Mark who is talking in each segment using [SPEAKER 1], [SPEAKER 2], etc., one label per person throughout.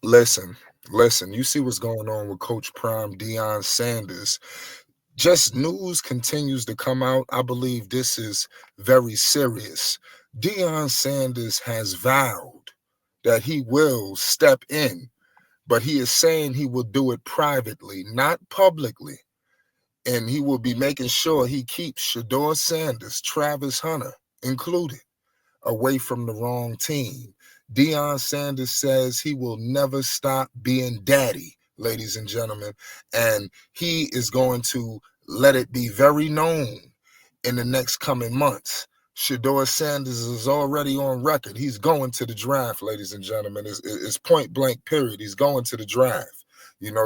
[SPEAKER 1] Listen, listen. You see what's going on with Coach Prime, Deion Sanders. Just news continues to come out. I believe this is very serious. Deion Sanders has vowed that he will step in, but he is saying he will do it privately, not publicly. And he will be making sure he keeps Shedeur Sanders, Travis Hunter included, away from the wrong team. Deion Sanders says he will never stop being daddy, ladies and gentlemen, and he is going to let it be very known in the next coming months. Shedeur Sanders is already on record. He's going to the draft, ladies and gentlemen. It's point blank period. He's going to the draft.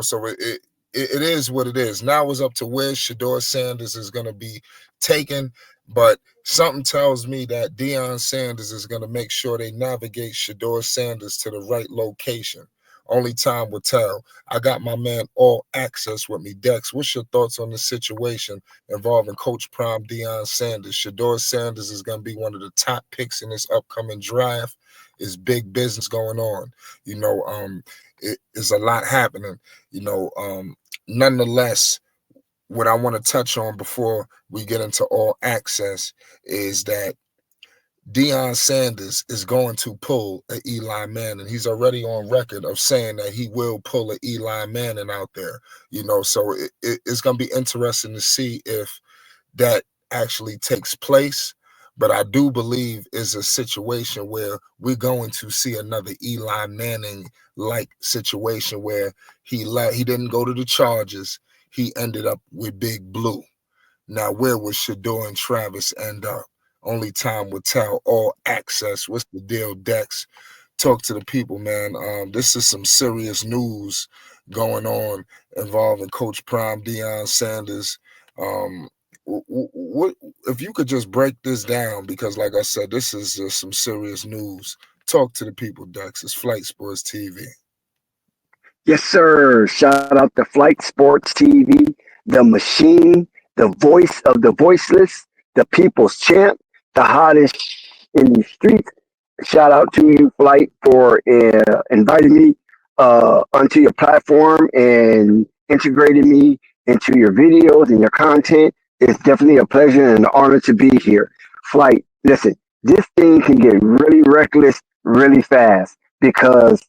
[SPEAKER 1] So it is what it is. Now it's up to where Shedeur Sanders is going to be taken, but something tells me that Deion Sanders is going to make sure they navigate Shedeur Sanders to the right location. Only time will tell. I got my man All Access with me. Dex, what's your thoughts on the situation involving Coach Prime Deion Sanders? Shedeur Sanders is going to be one of the top picks in this upcoming draft. It's big business going on. It is a lot happening. Nonetheless, what I want to touch on before we get into All Access is that Deion Sanders is going to pull an Eli Manning. He's already on record of saying that he will pull an Eli Manning out there. So it's going to be interesting to see if that actually takes place. But I do believe is a situation where we're going to see another Eli Manning like situation where he didn't go to the Chargers. He ended up with Big Blue. Now, where would Shedeur and Travis end up? Only time will tell. All Access. What's the deal, Dex? Talk to the people, man. This is some serious news going on involving Coach Prime, Deion Sanders. What if you could just break this down? Because, like I said, this is just some serious news. Talk to the people, Dex. It's Flight Sports TV.
[SPEAKER 2] Yes, sir. Shout out to Flight Sports TV, the machine, the voice of the voiceless, the people's champ, the hottest in the streets. Shout out to you, Flight, for inviting me onto your platform and integrating me into your videos and your content. It's definitely a pleasure and an honor to be here. Flight, listen, this thing can get really reckless really fast because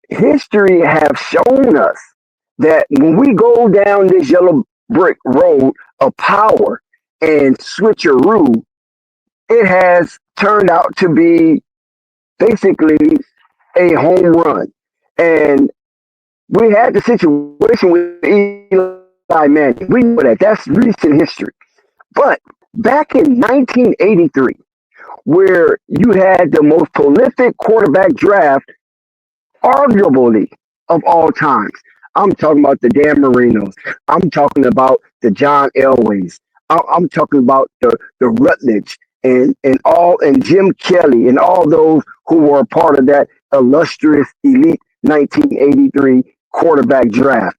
[SPEAKER 2] history have shown us that when we go down this yellow brick road of power and switcheroo, it has turned out to be basically a home run. And we had the situation with Eli Manning. We know that. That's recent history. But back in 1983, where you had the most prolific quarterback draft arguably of all times. I'm talking about the Dan Marinos. I'm talking about the John Elways. I'm talking about the Rutledge and Jim Kelly and all those who were a part of that illustrious elite 1983 quarterback draft.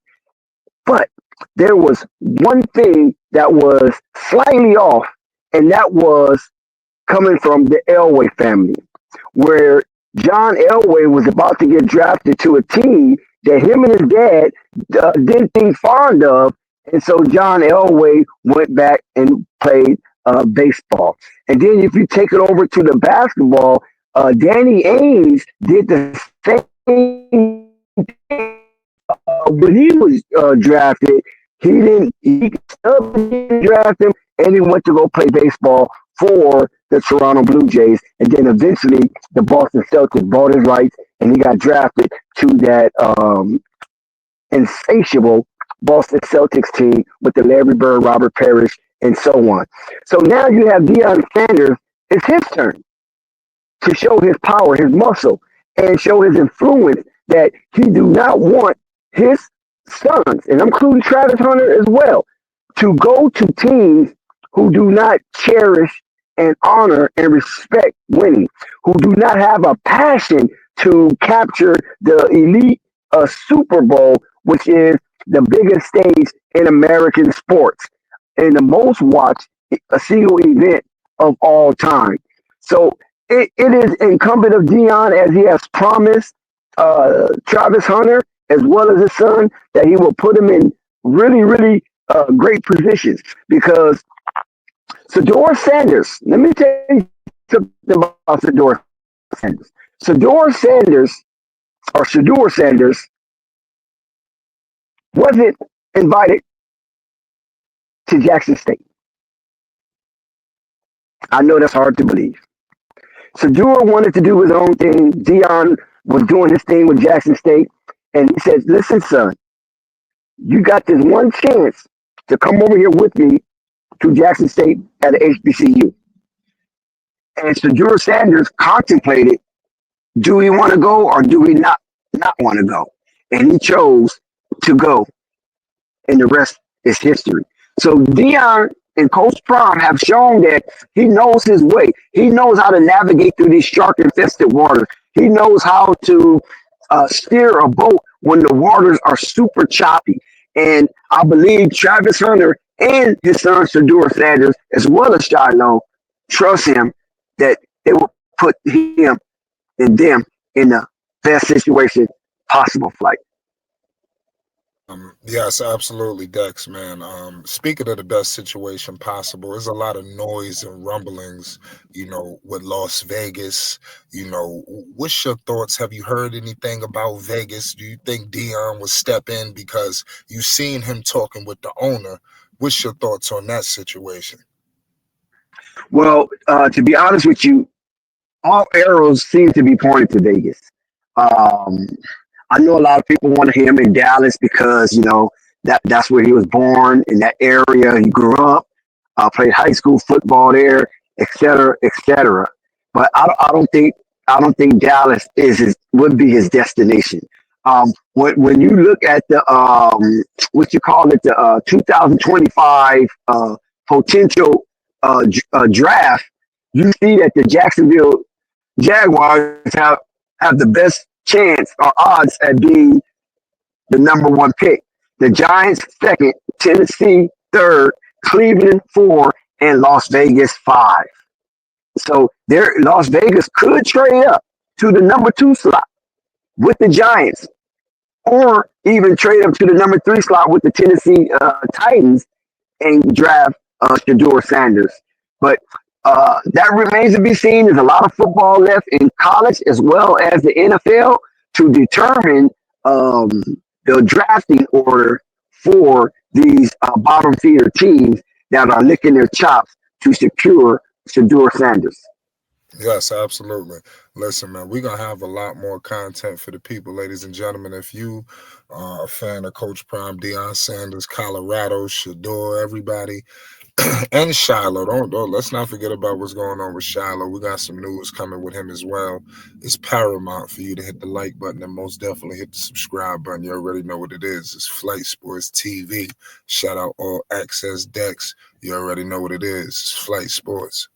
[SPEAKER 2] But there was one thing that was slightly off, and that was coming from the Elway family, where John Elway was about to get drafted to a team that him and his dad didn't think fond of. And so John Elway went back and played baseball. And then if you take it over to the basketball, Danny Ainge did the same thing. When he was drafted, he didn't draft him, and he went to go play baseball for the Toronto Blue Jays, and then eventually the Boston Celtics bought his rights, and he got drafted to that insatiable Boston Celtics team with the Larry Bird, Robert Parrish, and so on. So now you have Deion Sanders. It's his turn to show his power, his muscle, and show his influence that he do not want his sons, and I'm including Travis Hunter as well, to go to teams who do not cherish and honor and respect winning, who do not have a passion to capture the elite Super Bowl, which is the biggest stage in American sports and the most watched a single event of all time. So it is incumbent of Deion, as he has promised, Travis Hunter as well as his son, that he will put him in really, really great positions because Shedeur Sanders. Let me tell you something about Shedeur Sanders. Shedeur Sanders wasn't invited to Jackson State. I know that's hard to believe. Shedeur wanted to do his own thing. Deion was doing his thing with Jackson State, and he said, "Listen, son, you got this one chance to come over here with me to Jackson State at the HBCU." And Shedeur Sanders contemplated, do we want to go or do we not want to go? And he chose to go, and the rest is history. So Deion and Coach Prime have shown that he knows his way. He knows how to navigate through these shark-infested waters. He knows how to steer a boat when the waters are super choppy. And I believe Travis Hunter and his son Shedeur Sanders, as well as Shiloh, trust him that they will put him and them in the best situation possible flight.
[SPEAKER 1] Yes, absolutely, Dex, man. Speaking of the best situation possible, there's a lot of noise and rumblings, with Las Vegas. What's your thoughts? Have you heard anything about Vegas? Do you think Deion will step in because you've seen him talking with the owner? What's your thoughts on that situation?
[SPEAKER 2] Well, to be honest with you, all arrows seem to be pointed to Vegas. Um, I know a lot of people want him in Dallas because that's where he was born in that area. He grew up, played high school football there, et cetera, et cetera. But I don't think Dallas is would be his destination. When you look at the what you call it, the 2025 potential draft, you see that the Jacksonville Jaguars have the best chance or odds at being the number one pick. The Giants second, Tennessee third, Cleveland four, and Las Vegas five. So there, Las Vegas could trade up to the number two slot with the Giants, or even trade up to the number three slot with the Tennessee Titans and draft Shedeur Sanders. But that remains to be seen. There's a lot of football left in college as well as the NFL to determine um, the drafting order for these bottom feeder teams that are licking their chops to secure Shedeur Sanders.
[SPEAKER 1] Yes, absolutely. Listen, man, we're gonna have a lot more content for the people, ladies and gentlemen. If you are a fan of Coach Prime, Deion Sanders, Colorado, Shador, everybody, and Shiloh. Don't let's not forget about what's going on with Shiloh. We got some news coming with him as well. It's paramount for you to hit the like button and most definitely hit the subscribe button. You already know what it is. It's Flight Sports TV. Shout out all access decks. You already know what it is. It's Flight Sports.